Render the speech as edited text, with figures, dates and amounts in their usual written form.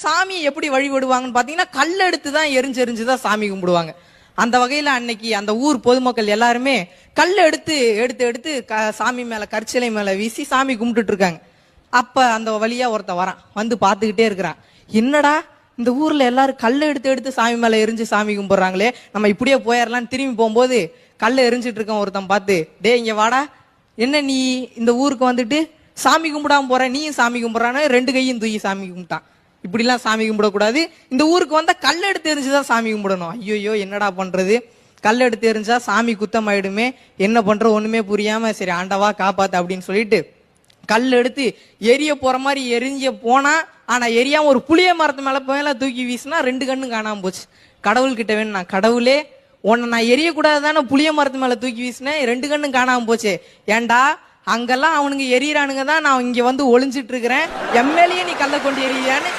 சாமியை எப்படி வழிபடுவாங்கன்னு பாத்தீங்கன்னா கல் எடுத்து தான் எரிஞ்சுதான் சாமி கும்பிடுவாங்க. அந்த வகையில அன்னைக்கு அந்த ஊர் பொதுமக்கள் எல்லாருமே கல் எடுத்து எடுத்து எடுத்து சாமி மேல கற்சிலை மேல வீசி சாமி கும்பிட்டுட்டு இருக்காங்க. அப்ப அந்த வழியா ஒருத்த வரான், வந்து பாத்துக்கிட்டே இருக்கிறான். என்னடா இந்த ஊர்ல எல்லாரும் கல்லை எடுத்து எடுத்து சாமி மேல எரிஞ்சு சாமி கும்பிடுறாங்களே, நம்ம இப்படியே போயிடலான்னு திரும்பி போகும்போது கல்லை எரிஞ்சிட்டு இருக்கான் ஒருத்தன் பார்த்து, டே இங்க வாடா, என்ன நீ இந்த ஊருக்கு வந்துட்டு சாமி கும்பிடாம போற, நீயும் சாமி கும்பிடுறான்னு ரெண்டு கையும் தூக்கி சாமி கும்பிட்டான். இப்படிலாம் சாமி கும்பிடக்கூடாது, இந்த ஊருக்கு வந்தா கல் எடுத்து எரிஞ்சுதான் சாமி கும்பிடணும். ஐயோ என்னடா பண்றது, கல் எடுத்து எரிஞ்சா சாமி குத்தம் ஆயிடுமே, என்ன பண்ற ஒண்ணுமே புரியாம சரி ஆண்டவா காப்பாத்து அப்படின்னு சொல்லிட்டு கல் எடுத்து எரிய போற மாதிரி எரிஞ்ச போனா, ஆனா எரியாம ஒரு புளிய மரத்து மேல தூக்கி வீசினா ரெண்டு கண்ணும் காணாம போச்சு. கடவுள் கிட்ட வேணும், நான் கடவுளே உன்னை நான் எரியக்கூடாதுதானே புளிய மரத்து மேல தூக்கி வீசினேன், ரெண்டு கண்ணும் காணாம போச்சு, ஏண்டா அங்கெல்லாம் அவனுங்க எரியறானுங்க தான், நான் இங்க வந்து ஒளிஞ்சிட்டு இருக்கிறேன், எம்எல்ஏ நீ கல்ல கொண்டு எரியான்னு